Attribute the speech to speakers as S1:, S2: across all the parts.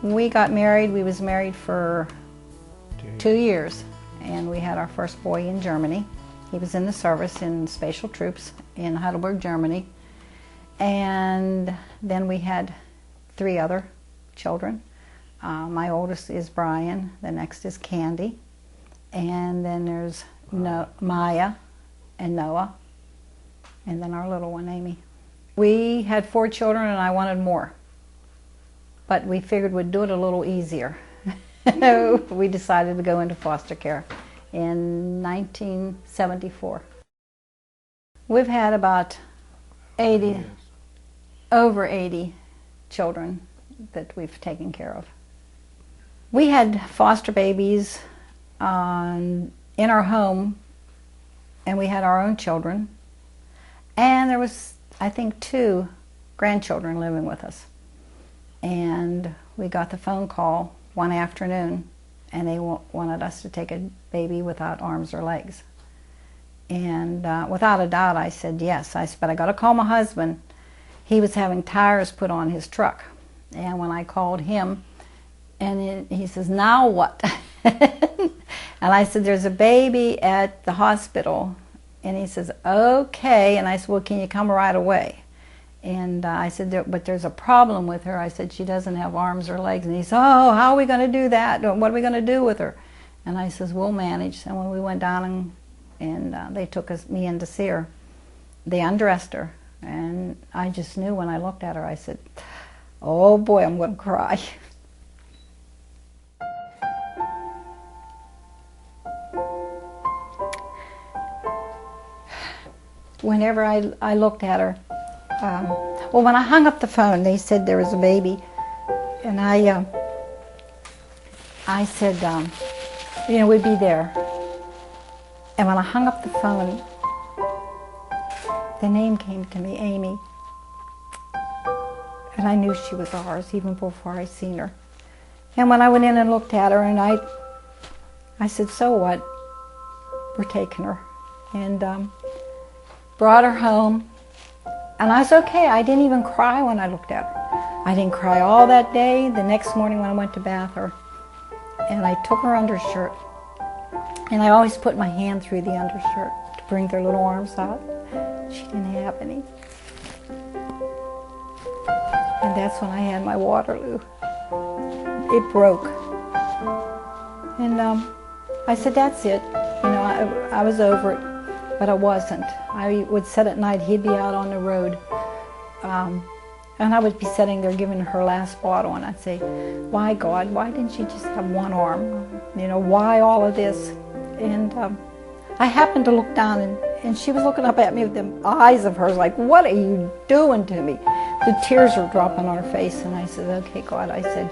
S1: When we got married, we was married for 2 years, and we had our first boy in Germany. He was in the service in Special Troops in Heidelberg, Germany. And then we had 3 other children. My oldest is Brian, the next is Candy, and then there's Maya and Noah, and then our little one, Amy. We had 4 children and I wanted more, but we figured we'd do it a little easier. We decided to go into foster care in 1974. We've had about over 80 children that we've taken care of. We had foster babies in our home, and we had our own children, and there was, I think, 2 grandchildren living with us. And we got the phone call one afternoon, and they wanted us to take a baby without arms or legs. And without a doubt, I said yes. I said, but I got to call my husband. He was having tires put on his truck. And when I called him, and he says, now what? And I said, there's a baby at the hospital. And he says, okay. And I said, well, can you come right away? And I said, but there's a problem with her. I said, she doesn't have arms or legs. And he said, oh, how are we going to do that? What are we going to do with her? And I says, we'll manage. And when we went down and they took me in to see her, they undressed her. And I just knew when I looked at her, I said, oh boy, I'm going to cry. Whenever I looked at her, well, when I hung up the phone, they said there was a baby, and I said, you know, we'd be there. And when I hung up the phone, the name came to me, Amy, and I knew she was ours even before I seen her. And when I went in and looked at her, and I said, so what? We're taking her, and brought her home, and I was okay. I didn't even cry when I looked at her. I didn't cry all that day. The next morning when I went to bath her, and I took her undershirt, and I always put my hand through the undershirt to bring their little arms out. She didn't have any. And that's when I had my Waterloo. It broke. And I said, that's it. You know, I was over it. But I wasn't. I would sit at night, he'd be out on the road, and I would be sitting there giving her last bottle, and I'd say, why God, why didn't she just have one arm? You know, why all of this? And I happened to look down, and she was looking up at me with them eyes of hers, like, what are you doing to me? The tears were dropping on her face, and I said, okay, God, I said,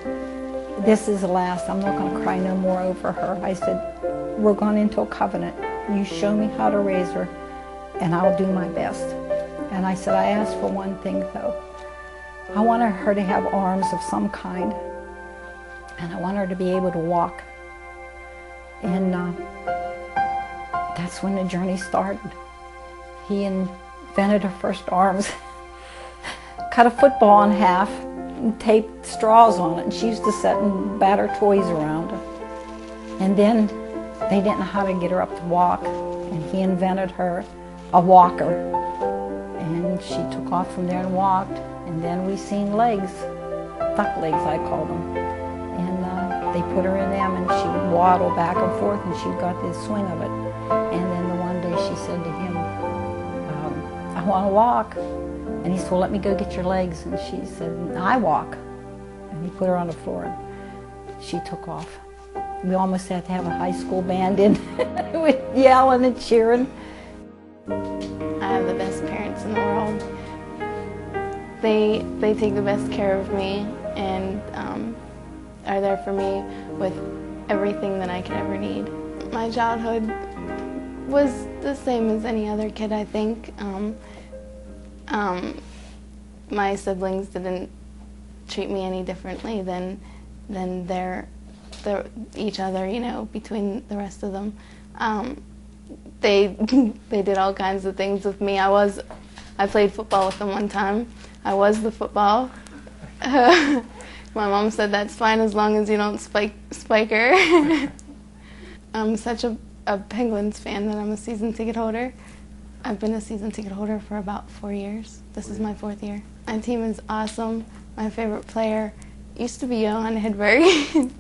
S1: this is the last. I'm not going to cry no more over her. I said, we're going into a covenant. You show me how to raise her, and I'll do my best. And I said, I asked for one thing, though. I want her to have arms of some kind, and I want her to be able to walk. And that's when the journey started. He invented her first arms, cut a football in half, and taped straws on it, and she used to sit and batter toys around her. And then they didn't know how to get her up to walk, and he invented her a walker. And she took off from there and walked, and then we seen legs, duck legs I call them. And they put her in them, and she would waddle back and forth, and she got the swing of it. And then the one day she said to him, I want to walk. And he said, well, let me go get your legs. And she said, I walk. And he put her on the floor, and she took off. We almost had to have a high school band in with yelling and cheering.
S2: I have the best parents in the world. They take the best care of me and are there for me with everything that I could ever need. My childhood was the same as any other kid, I think. My siblings didn't treat me any differently than each other, you know, between the rest of them. They did all kinds of things with me. I played football with them one time. I was the football. My mom said that's fine as long as you don't spike her. I'm such a Penguins fan that I'm a season ticket holder. I've been a season ticket holder for about 4 years. This is my 4th year. My team is awesome. My favorite player used to be Johan Hedberg.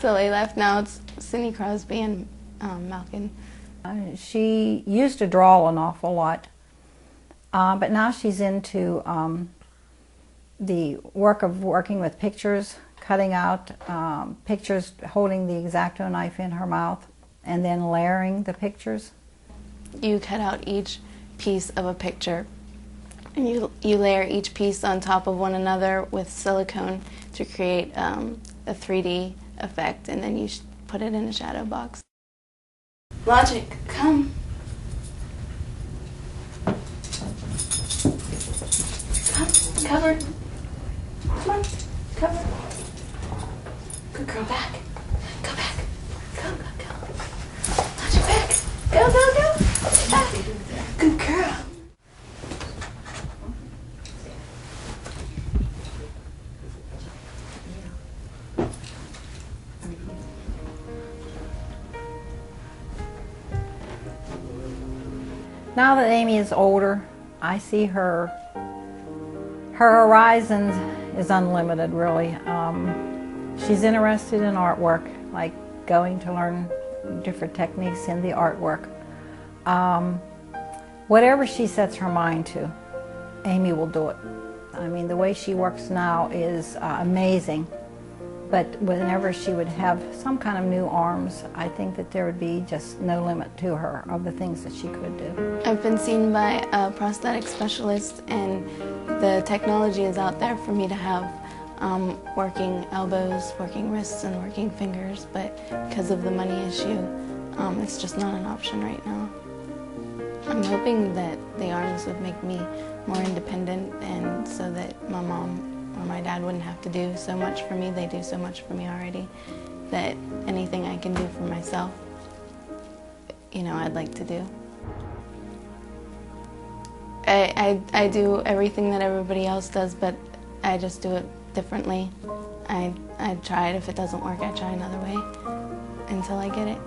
S2: So they left. Now it's Sidney Crosby and Malkin.
S1: She used to draw an awful lot, but now she's into the work of working with pictures, cutting out pictures, holding the X-Acto knife in her mouth, and then layering the pictures.
S2: You cut out each piece of a picture, and you layer each piece on top of one another with silicone to create a 3D effect, and then you put it in a shadow box. Logic, come. Come, cover. Come on, cover. Good girl, back. Go back. Go, go, go. Logic, back. Go, go, go. Back. Good girl.
S1: Now that Amy is older, I see her horizon is unlimited, really. She's interested in artwork, like going to learn different techniques in the artwork. Whatever she sets her mind to, Amy will do it. I mean, the way she works now is amazing. But whenever she would have some kind of new arms, I think that there would be just no limit to her of the things that she could do.
S2: I've been seen by a prosthetic specialist, and the technology is out there for me to have working elbows, working wrists, and working fingers, but because of the money issue, it's just not an option right now. I'm hoping that the arms would make me more independent, and so that my mom or my dad wouldn't have to do so much for me. They do so much for me already, that anything I can do for myself, you know, I'd like to do. I do everything that everybody else does, but I just do it differently. I try it. If it doesn't work, I try another way until I get it.